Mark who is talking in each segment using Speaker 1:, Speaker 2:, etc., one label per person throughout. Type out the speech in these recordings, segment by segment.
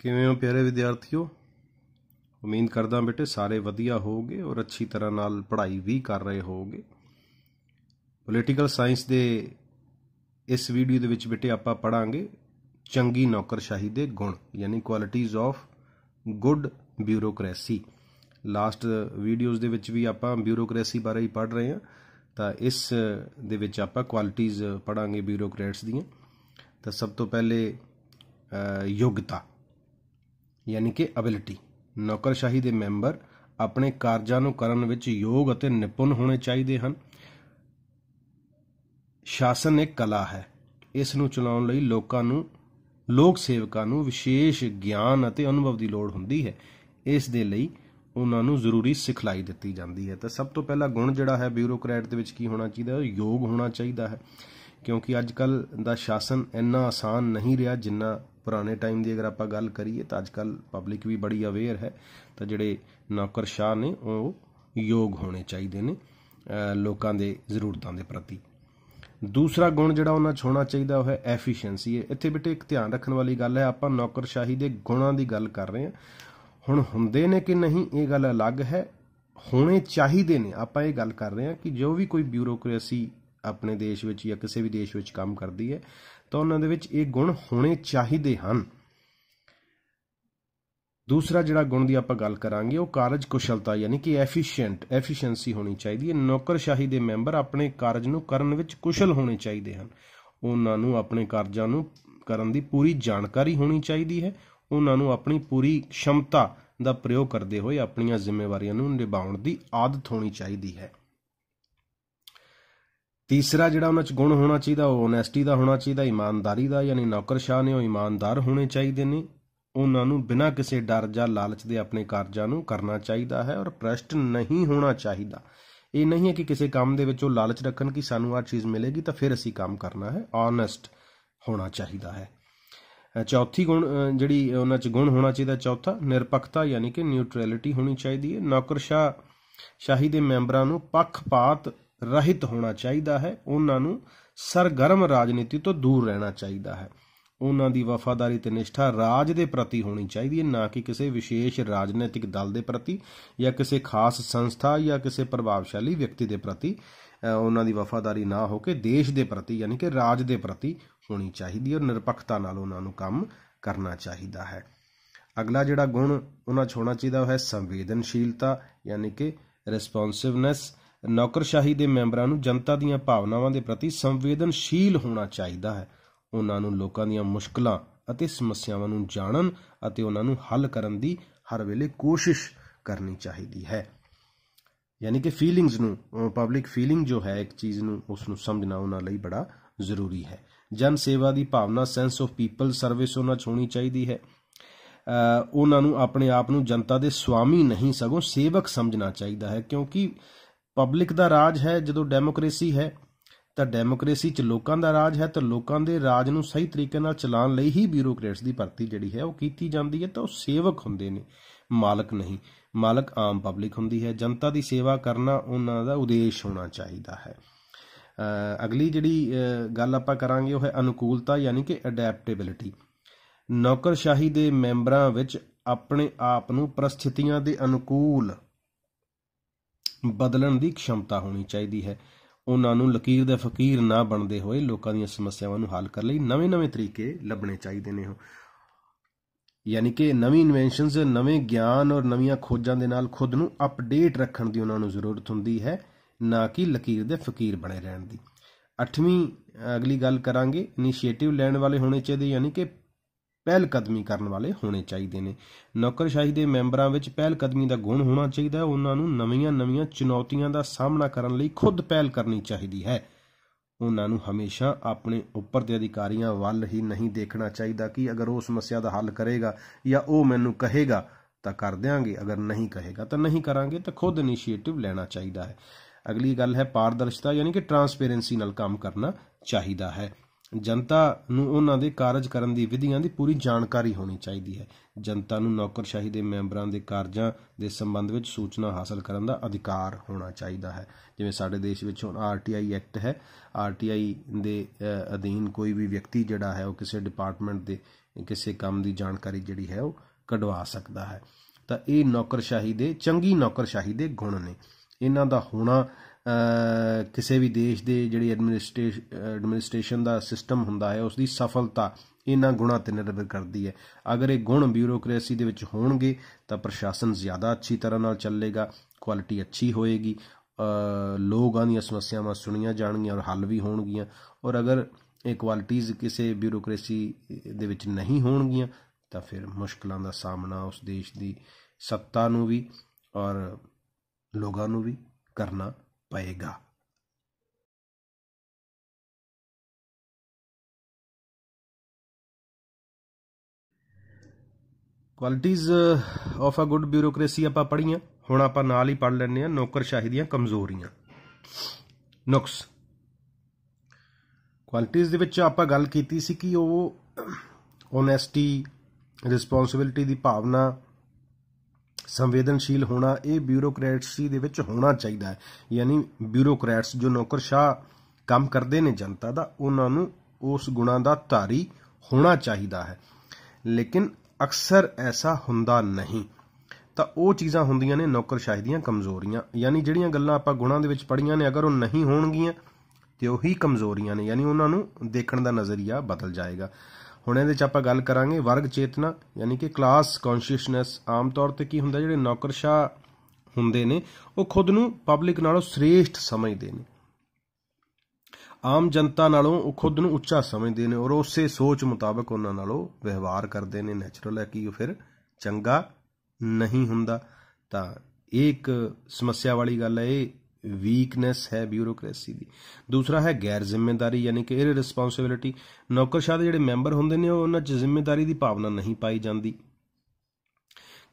Speaker 1: किवें हो प्यारे विद्यार्थियों, उम्मीद करदा बेटे सारे वधिया होगे और अच्छी तरह नाल पढ़ाई भी कर रहे होगे। पोलिटिकल साइंस दे इस वीडियो दे विच बेटे आपां पढ़ांगे चंगी नौकरशाही दे गुण, यानी qualities of good bureaucracy. Last videos दे विच भी आपां ब्यूरोक्रेसी बारे ही पढ़ रहे हैं, तो इस दे विच आपां क्वालिटीज़ पढ़ांगे ब्यूरोक्रेट्स दियां। तो सब तो पहले योग्यता यानी कि एबिलिटी। नौकरशाही दे मैंबर अपने कारजां नूं करन विच योग अते निपुण होने चाहिए हैं। शासन एक कला है, इस नूं चलाउण लई लोक सेवकां नूं विशेष ज्ञान अते अनुभव की लोड़ हुंदी है। इस दे लई उन्हां नूं जरूरी सिखलाई दित्ती जाती है। तो सब तो पहला गुण जिहड़ा है ब्यूरोक्रेट दे विच की होना चाहिए, योग होना चाहिए है। क्योंकि अजकल दा शासन इन्ना आसान नहीं रहा जिन्ना पुराने टाइम की अगर आप गल करिए, तो अजकल पब्लिक भी बड़ी अवेयर है। तो जिहड़े नौकरशाह ने वो योग होने चाहिए ने लोगों के जरूरतों के प्रति। दूसरा गुण जिहड़ा उन्हां च होना चाहिए वह है एफिशिएंसी। इत्थे बेटे एक ध्यान रखने वाली गल है, आपां नौकरशाही के गुणां की गल कर रहे हैं। हुण हुंदे ने कि नहीं ये गल अलग है, होने चाहिए ने आपां ये गल कर रहे हैं कि जो भी कोई ब्यूरोक्रेसी अपने देश विच या किसी भी देश विच काम करती है तो उन्होंने विच ये गुण होने चाहिए हैं। दूसरा जिहड़ा गुण की आपां गल करांगे वो कारज कुशलता यानी कि एफिशिएंसी होनी चाहिए। नौकरशाही के मैंबर अपने कारज नूं करन विच कुशल होने चाहिए हैं। उन्हां नूं अपने कारजां नूं करन दी पूरी जानकारी होनी चाहिए है। उन्हां नूं अपनी पूरी क्षमता का प्रयोग करते हुए अपनी जिम्मेवारियां नूं निभाउण दी आदत होनी चाहिए है। तीसरा जिहड़ा उन्हां च गुण होना चाहिए वो ओनैसटी का होना चाहिए, ईमानदारी का। यानी नौकरशाह ने ईमानदार होने चाहिए ने। उन्हां नूं बिना किसी डर या लालच के अपने कारजां नूं करना चाहिए है और भ्रष्ट नहीं होना चाहिए। ये नहीं है कि किसी काम दे विच वो लालच रखन कि सानूं आ चीज़ मिलेगी तो फिर असीं काम करना है। ऑनेस्ट होना चाहिए है। चौथी गुण जिहड़ी उन्हां च गुण होना चाहिए, चौथा निरपक्षता यानी कि न्यूट्रैलिटी होनी चाहिए। नौकरशाही के मैंबरां नूं पक्षपात रहित होना चाहिए है। उन्होंने सरगर्म राजनीति तो दूर रहना चाहिए है। उन्होंने वफादारी ते निष्ठा राज के प्रति होनी चाहिए, ना कि किसी विशेष राजनीतिक दल के प्रति या किसी खास संस्था या किसी प्रभावशाली व्यक्ति के प्रति। उन्होंने वफादारी ना होकर देश के प्रति यानी कि राज के प्रति होनी चाहिए और निरपक्षता नाल उन्होंने काम करना चाहिए है। अगला जिहड़ा गुण उन्हां च होना चाहिए वह है संवेदनशीलता यानी कि रिस्पोंसिवनेस। नौकरशाही के मैंबरां नूं जनता दीआं भावनावां दे प्रति संवेदनशील होना चाहिए है। उन्हां नूं लोकां दीआं मुश्किलां अते समस्यावां नूं जानन अते उन्हां नूं हल करन दी हर वेले कोशिश करनी चाहिए है। यानी कि फीलिंग्स नूं, पब्लिक फीलिंग जो है एक चीज़ नूं उसनूं समझना उन्हां लई बड़ा जरूरी है। जन सेवा की भावना सेंस ऑफ पीपल सर्विस उन्हां च होनी चाहिए है। उन्हां नूं अपने आप नूं जनता दे स्वामी नहीं सगों सेवक समझना चाहिए है। क्योंकि पब्लिक का राज है, जो डेमोक्रेसी है तो डेमोक्रेसी च लोगों का राज है, तो लोगों के राज नूं सही तरीके नाल चलाउण लई ही ब्यूरोक्रेट्स की भर्ती जिहड़ी है वो कीती जाती है। तो सेवक हुंदे ने, मालक नहीं। मालक आम पब्लिक हुंदी है। जनता की सेवा करना उन्हां दा उद्देश होना चाहिए है। अगली जिहड़ी गल आपां करांगे वो है अनुकूलता यानी कि अडैप्टेबिलिटी। नौकरशाही के मैंबरां विच अपने आप नूं परिस्थितियां दे अनुकूल बदलण की क्षमता होनी चाहिए है। उन्होंने लकीर दे फकीर ना बनते हुए लोगों दी समस्यावां नूं हल करने नवे नवे तरीके लभने चाहिए ने। यानी कि नवी इन्वेंशनस, नवे ज्ञान और नवीं खोजां दे नाल खुद नूं अपडेट रखण दी उन्होंने जरूरत हुंदी है, ना कि लकीर दे फकीर बने रहण दी। 8वीं अगली गल करांगे इनिशिएटिव लैण वाले होने चाहिए, यानी कि पहल कदमी करने वाले होने चाहिए ने। नौकरशाही के मैंबरां विच पहल कदमी का गुण होना चाहिए। उन्होंने नवीं नवीं चुनौतियों का सामना करने लई खुद पहल करनी चाहिए है। उन्होंने हमेशा अपने उपर के अधिकारियों वाल ही नहीं देखना चाहिए कि अगर वो समस्या का हल करेगा या वो मैनू कहेगा तो कर देंगे, अगर नहीं कहेगा तो नहीं करांगे। तो खुद इनिशिएटिव लेना चाहिए है। अगली गल है पारदर्शिता यानी कि ट्रांसपेरेंसी नाल काम करना चाहिए है। ਜਨਤਾ ਨੂੰ ਉਹਨਾਂ ਦੇ ਕਾਰਜ ਕਰਨ ਦੀ ਵਿਧੀਆਂ ਦੀ ਪੂਰੀ ਜਾਣਕਾਰੀ ਹੋਣੀ ਚਾਹੀਦੀ ਹੈ। ਜਨਤਾ ਨੂੰ ਨੌਕਰਸ਼ਾਹੀ ਦੇ ਮੈਂਬਰਾਂ ਦੇ ਕਾਰਜਾਂ ਦੇ ਸੰਬੰਧ ਵਿੱਚ ਸੂਚਨਾ ਹਾਸਲ ਕਰਨ ਦਾ ਅਧਿਕਾਰ ਹੋਣਾ ਚਾਹੀਦਾ ਹੈ। ਜਿਵੇਂ ਸਾਡੇ ਦੇਸ਼ ਵਿੱਚ ਹੁਣ RTI ਐਕਟ ਹੈ, RTI ਦੇ ਅਧੀਨ ਕੋਈ ਵੀ ਵਿਅਕਤੀ ਜਿਹੜਾ ਹੈ ਉਹ ਕਿਸੇ ਡਿਪਾਰਟਮੈਂਟ ਦੇ ਕਿਸੇ ਕੰਮ ਦੀ ਜਾਣਕਾਰੀ ਜਿਹੜੀ ਹੈ ਉਹ ਕਢਵਾ ਸਕਦਾ ਹੈ। ਤਾਂ ਇਹ ਨੌਕਰਸ਼ਾਹੀ ਦੇ, ਚੰਗੀ ਨੌਕਰਸ਼ਾਹੀ ਦੇ ਗੁਣ ਨੇ। ਇਹਨਾਂ ਦਾ ਹੋਣਾ ਕਿਸੇ ਵੀ ਦੇਸ਼ ਦੇ ਜਿਹੜੀ ਐਡਮਿਨਿਸਟ੍ਰੇਸ਼ਨ ਦਾ ਸਿਸਟਮ ਹੁੰਦਾ ਹੈ ਉਸ ਦੀ ਸਫਲਤਾ ਇਹਨਾਂ ਗੁਣਾਂ 'ਤੇ ਨਿਰਭਰ ਕਰਦੀ ਹੈ। ਅਗਰ ਇਹ ਗੁਣ ਬਿਊਰੋਕਰੇਸੀ ਦੇ ਵਿੱਚ ਹੋਣਗੇ ਤਾਂ ਪ੍ਰਸ਼ਾਸਨ ਜ਼ਿਆਦਾ ਅੱਛੀ ਤਰ੍ਹਾਂ ਨਾਲ ਚੱਲੇਗਾ, ਕੁਆਲਿਟੀ ਅੱਛੀ ਹੋਏਗੀ, ਲੋਕਾਂ ਦੀਆਂ ਸਮੱਸਿਆਵਾਂ ਸੁਣੀਆਂ ਜਾਣਗੀਆਂ ਔਰ ਹੱਲ ਵੀ ਹੋਣਗੀਆਂ। ਔਰ ਅਗਰ ਇਹ ਕੁਆਲਿਟੀਜ਼ ਕਿਸੇ ਬਿਊਰੋਕਰੇਸੀ ਦੇ ਵਿੱਚ ਨਹੀਂ ਹੋਣਗੀਆਂ ਤਾਂ ਫਿਰ ਮੁਸ਼ਕਲਾਂ ਦਾ ਸਾਹਮਣਾ ਉਸ ਦੇਸ਼ ਦੀ ਸੱਤਾ ਨੂੰ ਵੀ ਔਰ ਲੋਕਾਂ ਨੂੰ ਵੀ ਕਰਨਾ ਪਏਗਾ। Qualities of a good bureaucracy ਆਪਾਂ ਪੜ੍ਹੀਆਂ। ਹੁਣ ਆਪਾਂ ਨਾਲ ਹੀ ਪੜ੍ਹ ਲੈਂਦੇ ਹਾਂ ਨੌਕਰਸ਼ਾਹੀ ਦੀਆਂ ਕਮਜ਼ੋਰੀਆਂ, ਨੁਕਸ। ਕੁਆਲਿਟੀਜ਼ ਦੇ ਵਿੱਚ ਆਪਾਂ ਗੱਲ ਕੀਤੀ ਸੀ ਕਿ ਉਹ ਓਨੈਸਟੀ, ਰਿਸਪੌਂਸਿਬਿਲਿਟੀ ਦੀ ਭਾਵਨਾ, ਸੰਵੇਦਨਸ਼ੀਲ ਹੋਣਾ, ਇਹ ਬਿਊਰੋਕਰੇਟਸੀ ਦੇ ਵਿੱਚ ਹੋਣਾ ਚਾਹੀਦਾ ਹੈ। ਯਾਨੀ ਬਿਊਰੋਕਰੈਟਸ ਜੋ ਨੌਕਰਸ਼ਾਹ ਕੰਮ ਕਰਦੇ ਨੇ ਜਨਤਾ ਦਾ, ਉਹਨਾਂ ਨੂੰ ਉਸ ਗੁਣਾਂ ਦਾ ਧਾਰੀ ਹੋਣਾ ਚਾਹੀਦਾ ਹੈ। ਲੇਕਿਨ ਅਕਸਰ ਐਸਾ ਹੁੰਦਾ ਨਹੀਂ। ਤਾਂ ਉਹ ਚੀਜ਼ਾਂ ਹੁੰਦੀਆਂ ਨੇ ਨੌਕਰਸ਼ਾਹੀ ਦੀਆਂ ਕਮਜ਼ੋਰੀਆਂ। ਯਾਨੀ ਜਿਹੜੀਆਂ ਗੱਲਾਂ ਆਪਾਂ ਗੁਣਾਂ ਦੇ ਵਿੱਚ ਪੜ੍ਹੀਆਂ ਨੇ, ਅਗਰ ਉਹ ਨਹੀਂ ਹੋਣਗੀਆਂ ਤੇ ਉਹੀ ਕਮਜ਼ੋਰੀਆਂ ਨੇ, ਯਾਨੀ ਉਹਨਾਂ ਨੂੰ ਦੇਖਣ ਦਾ ਨਜ਼ਰੀਆ ਬਦਲ ਜਾਏਗਾ। ਹੁਣ ਇਹਦੇ 'ਚ ਆਪਾਂ ਗੱਲ ਕਰਾਂਗੇ ਵਰਗ ਚੇਤਨਾ, ਯਾਨੀ ਕਿ ਕਲਾਸ ਕੌਨਸ਼ੀਅਸਨੈਸ। ਆਮ ਤੌਰ 'ਤੇ ਕੀ ਹੁੰਦਾ, ਜਿਹੜੇ ਨੌਕਰਸ਼ਾਹ ਹੁੰਦੇ ਨੇ ਉਹ ਖੁਦ ਨੂੰ ਪਬਲਿਕ ਨਾਲੋਂ ਸ੍ਰੇਸ਼ਟ ਸਮਝਦੇ ਨੇ, ਆਮ ਜਨਤਾ ਨਾਲੋਂ ਉਹ ਖੁਦ ਨੂੰ ਉੱਚਾ ਸਮਝਦੇ ਨੇ ਔਰ ਉਸੇ ਸੋਚ ਮੁਤਾਬਕ ਉਹਨਾਂ ਨਾਲੋਂ ਵਿਵਹਾਰ ਕਰਦੇ ਨੇ। ਨੈਚੁਰਲ ਹੈ ਕਿ ਉਹ ਫਿਰ ਚੰਗਾ ਨਹੀਂ ਹੁੰਦਾ। ਤਾਂ ਇਹ ਇੱਕ ਸਮੱਸਿਆ ਵਾਲੀ ਗੱਲ ਹੈ, ਇਹ ਵੀਕਨੈਸ ਹੈ ਬਿਊਰੋਕਰੇਸੀ ਦੀ। ਦੂਸਰਾ ਹੈ ਗੈਰ ਜ਼ਿੰਮੇਦਾਰੀ, ਯਾਨੀ ਕਿ ਇਰਰਿਸਪੌਂਸਿਬਿਲਿਟੀ। ਨੌਕਰਸ਼ਾਹ ਦੇ ਜਿਹੜੇ ਮੈਂਬਰ ਹੁੰਦੇ ਨੇ ਉਹਨਾਂ 'ਚ ਜ਼ਿੰਮੇਦਾਰੀ ਦੀ ਭਾਵਨਾ ਨਹੀਂ ਪਾਈ ਜਾਂਦੀ,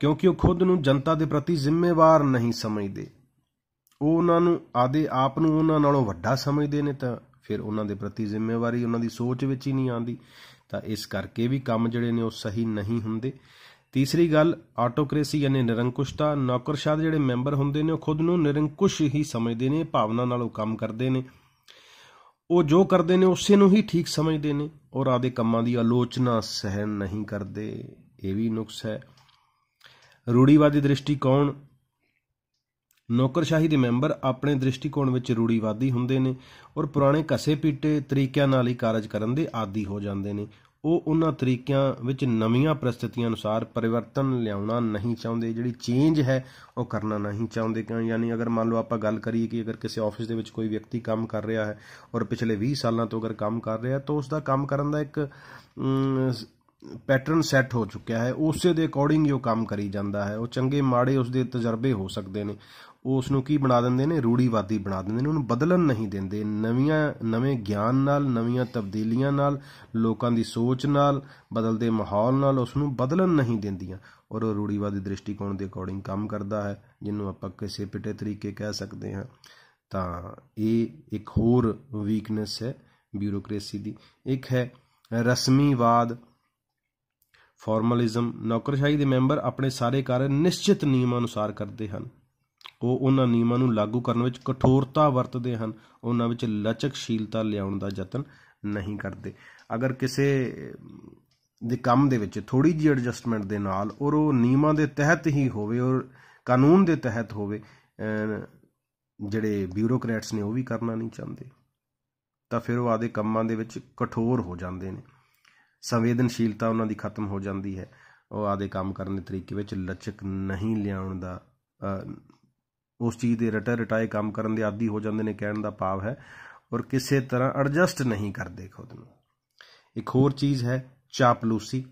Speaker 1: ਕਿਉਂਕਿ ਉਹ ਖੁਦ ਨੂੰ ਜਨਤਾ ਦੇ ਪ੍ਰਤੀ ਜ਼ਿੰਮੇਵਾਰ ਨਹੀਂ ਸਮਝਦੇ। ਉਹ ਉਹਨਾਂ ਨੂੰ ਆਦੇ ਆਪ ਨੂੰ ਉਹਨਾਂ ਨਾਲੋਂ ਵੱਡਾ ਸਮਝਦੇ ਨੇ, ਤਾਂ ਫਿਰ ਉਹਨਾਂ ਦੇ ਪ੍ਰਤੀ ਜ਼ਿੰਮੇਵਾਰੀ ਉਹਨਾਂ ਦੀ ਸੋਚ ਵਿੱਚ ਹੀ ਨਹੀਂ ਆਉਂਦੀ। ਤਾਂ ਇਸ ਕਰਕੇ ਵੀ ਕੰਮ ਜਿਹੜੇ ਨੇ ਉਹ ਸਹੀ ਨਹੀਂ ਹੁੰਦੇ। ਤੀਸਰੀ ਗੱਲ ਆਟੋਕ੍ਰੇਸੀ, ਯਾਨੀ ਨਿਰੰਕੁਸ਼ਤਾ। ਨੌਕਰਸ਼ਾਹ ਦੇ ਜਿਹੜੇ ਮੈਂਬਰ ਹੁੰਦੇ ਨੇ ਉਹ ਖੁਦ ਨੂੰ ਨਿਰੰਕੁਸ਼ ਹੀ ਸਮਝਦੇ ਨੇ, ਭਾਵਨਾ ਨਾਲ ਉਹ ਕੰਮ ਕਰਦੇ ਨੇ, ਉਹ ਜੋ ਕਰਦੇ ਨੇ ਉਸੇ ਨੂੰ ਹੀ ਠੀਕ ਸਮਝਦੇ ਨੇ ਔਰ ਆਦੇ ਕੰਮਾਂ ਦੀ ਆਲੋਚਨਾ ਸਹਿਣ ਨਹੀਂ ਕਰਦੇ। ਇਹ ਵੀ ਨੁਕਸ ਹੈ। ਰੂੜੀਵਾਦੀ ਦ੍ਰਿਸ਼ਟੀਕੋਣ। ਨੌਕਰਸ਼ਾਹੀ ਦੇ ਮੈਂਬਰ ਆਪਣੇ ਦ੍ਰਿਸ਼ਟੀਕੋਣ ਵਿੱਚ ਰੂੜੀਵਾਦੀ ਹੁੰਦੇ ਨੇ ਔਰ ਪੁਰਾਣੇ ਘਸੇ ਪੀਟੇ ਤਰੀਕਿਆਂ ਨਾਲ ਹੀ ਕਾਰਜ ਕਰਨ ਦੇ ਆਦੀ ਹੋ ਜਾਂਦੇ ਨੇ। ਉਹ ਉਹਨਾਂ ਤਰੀਕਿਆਂ ਵਿੱਚ ਨਵੀਆਂ ਪ੍ਰਸਥਿਤੀਆਂ ਅਨੁਸਾਰ ਪਰਿਵਰਤਨ ਲਿਆਉਣਾ ਨਹੀਂ ਚਾਹੁੰਦੇ, ਜਿਹੜੀ ਚੇਂਜ ਹੈ ਉਹ ਕਰਨਾ ਨਹੀਂ ਚਾਹੁੰਦੇ। ਯਾਨੀ ਅਗਰ ਮੰਨ ਲਓ ਆਪਾਂ ਗੱਲ ਕਰੀਏ ਕਿ ਅਗਰ ਕਿਸੇ ਆਫਿਸ ਦੇ ਵਿੱਚ ਕੋਈ ਵਿਅਕਤੀ ਕੰਮ ਕਰ ਰਿਹਾ ਹੈ ਔਰ ਪਿਛਲੇ 20 ਸਾਲਾਂ ਤੋਂ ਅਗਰ ਕੰਮ ਕਰ ਰਿਹਾ ਤਾਂ ਉਸ ਦਾ ਕੰਮ ਕਰਨ ਦਾ ਇੱਕ ਪੈਟਰਨ ਸੈੱਟ ਹੋ ਚੁੱਕਿਆ ਹੈ, ਉਸੇ ਦੇ ਅਕੋਰਡਿੰਗ ਹੀ ਉਹ ਕੰਮ ਕਰੀ ਜਾਂਦਾ ਹੈ। ਉਹ ਚੰਗੇ ਮਾੜੇ ਉਸਦੇ ਤਜਰਬੇ ਹੋ ਸਕਦੇ ਨੇ, ਉਹ ਉਸ ਨੂੰ ਕੀ ਬਣਾ ਦਿੰਦੇ ਨੇ, ਰੂੜੀਵਾਦੀ ਬਣਾ ਦਿੰਦੇ ਨੇ, ਉਹਨੂੰ ਬਦਲਣ ਨਹੀਂ ਦਿੰਦੇ। ਨਵੇਂ ਗਿਆਨ ਨਾਲ, ਨਵੀਆਂ ਤਬਦੀਲੀਆਂ ਨਾਲ, ਲੋਕਾਂ ਦੀ ਸੋਚ ਨਾਲ, ਬਦਲਦੇ ਮਾਹੌਲ ਨਾਲ ਉਸ ਨੂੰ ਬਦਲਣ ਨਹੀਂ ਦਿੰਦੀਆਂ ਔਰ ਉਹ ਰੂੜੀਵਾਦੀ ਦ੍ਰਿਸ਼ਟੀਕੋਣ ਦੇ ਅਕੋਰਡਿੰਗ ਕੰਮ ਕਰਦਾ ਹੈ, ਜਿਹਨੂੰ ਆਪਾਂ ਕਿਸੇ ਪਿੱਟੇ ਤਰੀਕੇ ਕਹਿ ਸਕਦੇ ਹਾਂ। ਤਾਂ ਇਹ ਇੱਕ ਹੋਰ ਵੀਕਨੈਸ ਹੈ ਬਿਊਰੋਕਰੇਸੀ ਦੀ। ਇੱਕ ਹੈ ਰਸਮੀਵਾਦ, ਫਾਰਮਲਿਜ਼ਮ। ਨੌਕਰਸ਼ਾਹੀ ਦੇ ਮੈਂਬਰ ਆਪਣੇ ਸਾਰੇ ਕਾਰਜ ਨਿਸ਼ਚਿਤ ਨਿਯਮਾਂ ਅਨੁਸਾਰ ਕਰਦੇ ਹਨ। ਉਹ ਉਹਨਾਂ ਨਿਯਮਾਂ ਨੂੰ ਲਾਗੂ ਕਰਨ ਵਿੱਚ ਕਠੋਰਤਾ ਵਰਤਦੇ ਹਨ, ਉਹਨਾਂ ਵਿੱਚ ਲਚਕਸ਼ੀਲਤਾ ਲਿਆਉਣ ਦਾ ਯਤਨ ਨਹੀਂ ਕਰਦੇ। ਅਗਰ ਕਿਸੇ ਦੇ ਕੰਮ ਦੇ ਵਿੱਚ ਥੋੜ੍ਹੀ ਜਿਹੀ ਐਡਜਸਟਮੈਂਟ ਦੇ ਨਾਲ ਔਰ ਉਹ ਨਿਯਮਾਂ ਦੇ ਤਹਿਤ ਹੀ ਹੋਵੇ ਔਰ ਕਾਨੂੰਨ ਦੇ ਤਹਿਤ ਹੋਵੇ, ਜਿਹੜੇ ਬਿਊਰੋਕਰੈਟਸ ਨੇ ਉਹ ਵੀ ਕਰਨਾ ਨਹੀਂ ਚਾਹੁੰਦੇ, ਤਾਂ ਫਿਰ ਉਹ ਆਪਦੇ ਕੰਮਾਂ ਦੇ ਵਿੱਚ ਕਠੋਰ ਹੋ ਜਾਂਦੇ ਨੇ। ਸੰਵੇਦਨਸ਼ੀਲਤਾ ਉਹਨਾਂ ਦੀ ਖਤਮ ਹੋ ਜਾਂਦੀ ਹੈ, ਉਹ ਆਪਦੇ ਕੰਮ ਕਰਨ ਦੇ ਤਰੀਕੇ ਵਿੱਚ ਲਚਕ ਨਹੀਂ ਲਿਆਉਣ ਦਾ, ਉਸ ਚੀਜ਼ ਦੇ ਰਟਾਏ ਕੰਮ ਕਰਨ ਦੇ ਆਦੀ ਹੋ ਜਾਂਦੇ ਨੇ, ਕਹਿਣ ਦਾ ਭਾਵ ਹੈ, ਔਰ ਕਿਸੇ ਤਰ੍ਹਾਂ ਐਡਜਸਟ ਨਹੀਂ ਕਰਦੇ ਖੁਦ ਨੂੰ। ਇੱਕ ਹੋਰ ਚੀਜ਼ ਹੈ ਚਾਪਲੂਸੀ।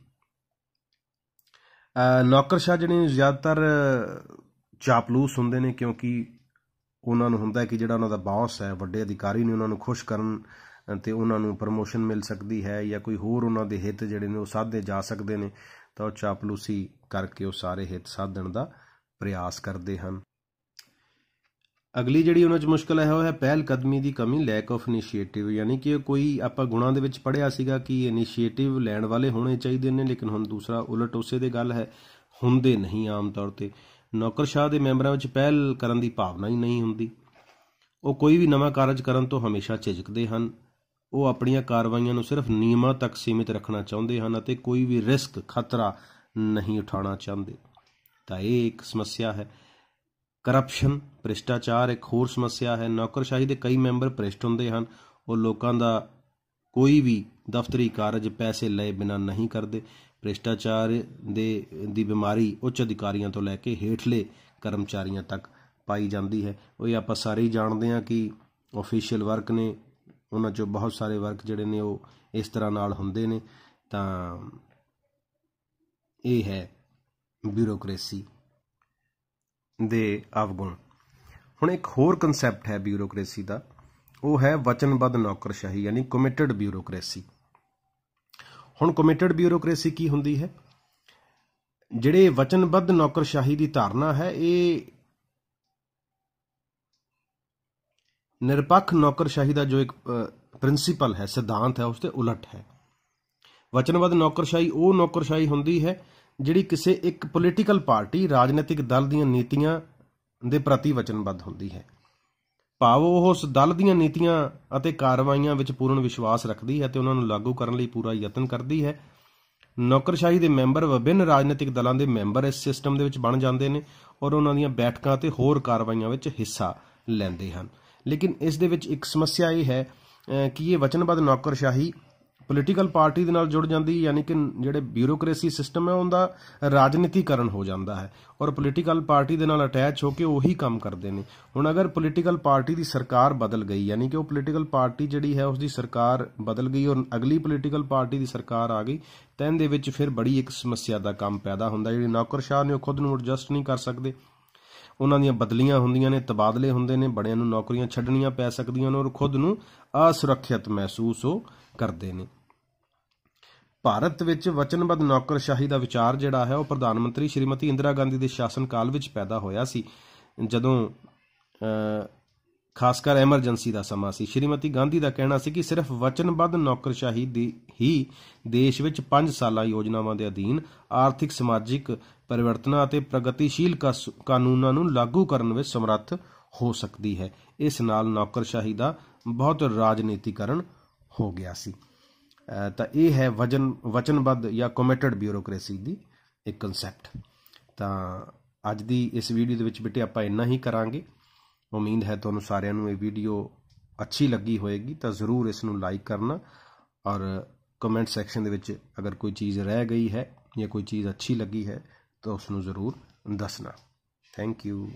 Speaker 1: ਨੌਕਰਸ਼ਾਹ ਜਿਹੜੇ ਜ਼ਿਆਦਾਤਰ ਚਾਪਲੂਸ ਹੁੰਦੇ ਨੇ, ਕਿਉਂਕਿ ਉਹਨਾਂ ਨੂੰ ਹੁੰਦਾ ਕਿ ਜਿਹੜਾ ਉਹਨਾਂ ਦਾ ਬੌਸ ਹੈ, ਵੱਡੇ ਅਧਿਕਾਰੀ ਨੇ, ਉਹਨਾਂ ਨੂੰ ਖੁਸ਼ ਕਰਨ ਅਤੇ ਉਹਨਾਂ ਨੂੰ ਪ੍ਰਮੋਸ਼ਨ ਮਿਲ ਸਕਦੀ ਹੈ ਜਾਂ ਕੋਈ ਹੋਰ ਉਹਨਾਂ ਦੇ ਹਿੱਤ ਜਿਹੜੇ ਨੇ ਉਹ ਸਾਧੇ ਜਾ ਸਕਦੇ ਨੇ, ਤਾਂ ਉਹ ਚਾਪਲੂਸੀ ਕਰਕੇ ਉਹ ਸਾਰੇ ਹਿੱਤ ਸਾਧਣ ਦਾ ਪ੍ਰਯਾਸ ਕਰਦੇ ਹਨ। ਅਗਲੀ ਜਿਹੜੀ ਉਹਨਾਂ 'ਚ ਮੁਸ਼ਕਲ ਹੈ ਉਹ ਹੈ ਪਹਿਲ ਕਦਮੀ ਦੀ ਕਮੀ, ਲੈਕ ਆਫ ਇਨੀਸ਼ੀਏਟਿਵ। ਯਾਨੀ ਕਿ ਕੋਈ ਆਪਾਂ ਗੁਣਾਂ ਦੇ ਵਿੱਚ ਪੜ੍ਹਿਆ ਸੀਗਾ ਕਿ ਇਨੀਸ਼ੀਏਟਿਵ ਲੈਣ ਵਾਲੇ ਹੋਣੇ ਚਾਹੀਦੇ ਨੇ, ਲੇਕਿਨ ਹੁਣ ਦੂਸਰਾ ਉਲਟ ਉਸੇ ਦੇ ਗੱਲ ਹੈ, ਹੁੰਦੇ ਨਹੀਂ ਆਮ ਤੌਰ 'ਤੇ। ਨੌਕਰਸ਼ਾਹ ਦੇ ਮੈਂਬਰਾਂ ਵਿੱਚ ਪਹਿਲ ਕਰਨ ਦੀ ਭਾਵਨਾ ਹੀ ਨਹੀਂ ਹੁੰਦੀ। ਉਹ ਕੋਈ ਵੀ ਨਵਾਂ ਕਾਰਜ ਕਰਨ ਤੋਂ ਹਮੇਸ਼ਾ ਝਿਜਕਦੇ ਹਨ। ਉਹ ਆਪਣੀਆਂ ਕਾਰਵਾਈਆਂ ਨੂੰ ਸਿਰਫ ਨਿਯਮਾਂ ਤੱਕ ਸੀਮਿਤ ਰੱਖਣਾ ਚਾਹੁੰਦੇ ਹਨ ਅਤੇ ਕੋਈ ਵੀ ਰਿਸਕ, ਖਤਰਾ ਨਹੀਂ ਉਠਾਉਣਾ ਚਾਹੁੰਦੇ। ਤਾਂ ਇਹ ਇੱਕ ਸਮੱਸਿਆ ਹੈ। ਕਰਪਸ਼ਨ, ਭ੍ਰਿਸ਼ਟਾਚਾਰ ਇੱਕ ਹੋਰ ਸਮੱਸਿਆ ਹੈ। ਨੌਕਰਸ਼ਾਹੀ ਦੇ ਕਈ ਮੈਂਬਰ ਭ੍ਰਿਸ਼ਟ ਹੁੰਦੇ ਹਨ। ਉਹ ਲੋਕਾਂ ਦਾ ਕੋਈ ਵੀ ਦਫ਼ਤਰੀ ਕਾਰਜ ਪੈਸੇ ਲਏ ਬਿਨਾਂ ਨਹੀਂ ਕਰਦੇ। ਭ੍ਰਿਸ਼ਟਾਚਾਰ ਦੀ ਬਿਮਾਰੀ ਉੱਚ ਅਧਿਕਾਰੀਆਂ ਤੋਂ ਲੈ ਕੇ ਹੇਠਲੇ ਕਰਮਚਾਰੀਆਂ ਤੱਕ ਪਾਈ ਜਾਂਦੀ ਹੈ। ਉਹ ਆਪਾਂ ਸਾਰੇ ਹੀ ਜਾਣਦੇ ਹਾਂ ਕਿ ਆਫੀਸ਼ੀਅਲ ਵਰਕ ਨੇ, ਉਹਨਾਂ 'ਚੋਂ ਬਹੁਤ ਸਾਰੇ ਵਰਕ ਜਿਹੜੇ ਨੇ ਉਹ ਇਸ ਤਰ੍ਹਾਂ ਨਾਲ ਹੁੰਦੇ ਨੇ। ਤਾਂ ਇਹ ਹੈ ਬਿਊਰੋਕਰੇਸੀ ਦੇ ਅਵਗੁਣ। ਹੁਣ ਇੱਕ ਹੋਰ ਕਨਸੈਪਟ ਹੈ ਬਿਊਰੋਕਰੇਸੀ ਦਾ, ਉਹ ਹੈ ਵਚਨਬੱਧ ਨੌਕਰਸ਼ਾਹੀ, ਯਾਨੀ ਕਮਿਟਡ ਬਿਊਰੋਕਰੇਸੀ। ਹੁਣ ਕਮਿਟਡ ਬਿਊਰੋਕਰੇਸੀ ਕੀ ਹੁੰਦੀ ਹੈ? ਜਿਹੜੇ ਵਚਨਬੱਧ ਨੌਕਰਸ਼ਾਹੀ ਦੀ ਧਾਰਨਾ ਹੈ, ਇਹ ਨਿਰਪੱਖ ਨੌਕਰਸ਼ਾਹੀ ਦਾ ਜੋ ਇੱਕ ਪ੍ਰਿੰਸੀਪਲ ਹੈ, ਸਿਧਾਂਤ ਹੈ, ਉਸ ਦੇ ਉਲਟ ਹੈ। ਵਚਨਬੱਧ ਨੌਕਰਸ਼ਾਹੀ ਉਹ ਨੌਕਰਸ਼ਾਹੀ ਹੁੰਦੀ ਹੈ ਜਿਹੜੀ ਕਿਸੇ ਇੱਕ ਪੋਲੀਟੀਕਲ ਪਾਰਟੀ, ਰਾਜਨੀਤਿਕ ਦਲ ਦੀਆਂ ਨੀਤੀਆਂ ਦੇ ਪ੍ਰਤੀ ਵਚਨਬੱਧ ਹੁੰਦੀ ਹੈ। ਭਾਵ ਉਹ ਉਸ ਦਲ ਦੀਆਂ ਨੀਤੀਆਂ ਅਤੇ ਕਾਰਵਾਈਆਂ ਵਿੱਚ ਪੂਰਨ ਵਿਸ਼ਵਾਸ ਰੱਖਦੀ ਹੈ ਤੇ ਉਹਨਾਂ ਨੂੰ ਲਾਗੂ ਕਰਨ ਲਈ ਪੂਰਾ ਯਤਨ ਕਰਦੀ ਹੈ। ਨੌਕਰਸ਼ਾਹੀ ਦੇ ਮੈਂਬਰ ਵਿਭਿੰਨ ਰਾਜਨੀਤਿਕ ਦਲਾਂ ਦੇ ਮੈਂਬਰ ਇਸ ਸਿਸਟਮ ਦੇ ਵਿੱਚ ਬਣ ਜਾਂਦੇ ਨੇ ਔਰ ਉਹਨਾਂ ਦੀਆਂ ਬੈਠਕਾਂ ਅਤੇ ਹੋਰ ਕਾਰਵਾਈਆਂ ਵਿੱਚ ਹਿੱਸਾ ਲੈਂਦੇ ਹਨ। ਲੇਕਿਨ ਇਸ ਦੇ ਵਿੱਚ ਇੱਕ ਸਮੱਸਿਆ ਇਹ ਹੈ ਕਿ ਇਹ ਵਚਨਬੱਧ ਨੌਕਰਸ਼ਾਹੀ ਪੋਲੀਟੀਕਲ ਪਾਰਟੀ ਦੇ ਨਾਲ ਜੁੜ ਜਾਂਦੀ, ਯਾਨੀ ਕਿ ਜਿਹੜੇ ਬਿਊਰੋਕਰੇਸੀ ਸਿਸਟਮ ਹੈ ਉਹਦਾ ਰਾਜਨੀਤੀਕਰਨ ਹੋ ਜਾਂਦਾ ਹੈ ਔਰ ਪੋਲੀਟੀਕਲ ਪਾਰਟੀ ਦੇ ਨਾਲ ਅਟੈਚ ਹੋ ਕੇ ਉਹੀ ਕੰਮ ਕਰਦੇ ਨੇ। ਹੁਣ ਅਗਰ ਪੋਲੀਟੀਕਲ ਪਾਰਟੀ ਦੀ ਸਰਕਾਰ ਬਦਲ ਗਈ, ਯਾਨੀ ਕਿ ਉਹ ਪੋਲੀਟੀਕਲ ਪਾਰਟੀ ਜਿਹੜੀ ਹੈ ਉਸਦੀ ਸਰਕਾਰ ਬਦਲ ਗਈ ਔਰ ਅਗਲੀ ਪੋਲੀਟੀਕਲ ਪਾਰਟੀ ਦੀ ਸਰਕਾਰ ਆ ਗਈ, ਤਾਂ ਇਹਦੇ ਵਿੱਚ ਫਿਰ ਬੜੀ ਇੱਕ ਸਮੱਸਿਆ ਦਾ ਕੰਮ ਪੈਦਾ ਹੁੰਦਾ। ਜਿਹੜੀ ਨੌਕਰਸ਼ਾਹ ਨੇ ਉਹ ਖੁਦ ਨੂੰ ਐਡਜਸਟ ਨਹੀਂ ਕਰ ਸਕਦੇ, ਉਹਨਾਂ ਦੀਆਂ ਬਦਲੀਆਂ ਹੁੰਦੀਆਂ ਨੇ, ਤਬਾਦਲੇ ਹੁੰਦੇ ਨੇ, ਬੜਿਆਂ ਨੂੰ ਨੌਕਰੀਆਂ ਛੱਡਣੀਆਂ ਪੈ ਸਕਦੀਆਂ ਨੇ ਔਰ ਖੁਦ ਨੂੰ ਅਸੁਰੱਖਿਅਤ ਮਹਿਸੂਸ ਉਹ ਕਰਦੇ ਨੇ। ਭਾਰਤ ਵਿੱਚ ਵਚਨਬੱਧ ਨੌਕਰਸ਼ਾਹੀ ਦਾ ਵਿਚਾਰ ਜਿਹੜਾ ਹੈ ਉਹ ਪ੍ਰਧਾਨ ਮੰਤਰੀ ਸ਼੍ਰੀਮਤੀ ਇੰਦਰਾ ਗਾਂਧੀ ਦੇ ਸ਼ਾਸਨ ਕਾਲ ਵਿੱਚ ਪੈਦਾ ਹੋਇਆ ਸੀ, ਜਦੋਂ ਖਾਸ ਕਰ ਐਮਰਜੈਂਸੀ ਦਾ ਸਮਾਂ ਸੀ। ਸ਼੍ਰੀਮਤੀ ਗਾਂਧੀ ਦਾ ਕਹਿਣਾ ਸੀ ਕਿ ਸਿਰਫ ਵਚਨਬੱਧ ਨੌਕਰਸ਼ਾਹੀ ਦੀ ਹੀ ਦੇਸ਼ ਵਿੱਚ 5 ਸਾਲਾ ਯੋਜਨਾਵਾਂ ਦੇ ਅਧੀਨ ਆਰਥਿਕ, ਸਮਾਜਿਕ ਪਰਿਵਰਤਨਾਂ ਅਤੇ ਪ੍ਰਗਤੀਸ਼ੀਲ ਕਾਨੂੰਨਾਂ ਨੂੰ ਲਾਗੂ ਕਰਨ ਵਿੱਚ ਸਮਰੱਥ ਹੋ ਸਕਦੀ ਹੈ। ਇਸ ਨਾਲ ਨੌਕਰਸ਼ਾਹੀ ਦਾ ਬਹੁਤ ਰਾਜਨੀਤੀਕਰਨ ਹੋ ਗਿਆ ਸੀ। ਤਾਂ ਇਹ ਹੈ ਵਚਨਬੱਧ ਜਾਂ ਕਮਿਟਡ ਬਿਊਰੋਕਰੇਸੀ ਦੀ ਇੱਕ ਕਨਸੈਪਟ। ਤਾਂ ਅੱਜ ਦੀ ਇਸ ਵੀਡੀਓ ਦੇ ਵਿੱਚ ਬੇਟੇ ਆਪਾਂ ਇੰਨਾ ਹੀ ਕਰਾਂਗੇ। ਉਮੀਦ ਹੈ ਤੁਹਾਨੂੰ ਸਾਰਿਆਂ ਨੂੰ ਇਹ ਵੀਡੀਓ ਅੱਛੀ ਲੱਗੀ ਹੋਏਗੀ, ਤਾਂ ਜ਼ਰੂਰ ਇਸ ਨੂੰ ਲਾਈਕ ਕਰਨਾ ਔਰ ਕਮੈਂਟ ਸੈਕਸ਼ਨ ਦੇ ਵਿੱਚ ਅਗਰ ਕੋਈ ਚੀਜ਼ ਰਹਿ ਗਈ ਹੈ ਜਾਂ ਕੋਈ ਚੀਜ਼ ਅੱਛੀ ਲੱਗੀ ਹੈ ਤਾਂ ਉਸ ਨੂੰ ਜ਼ਰੂਰ ਦੱਸਣਾ। Thank you.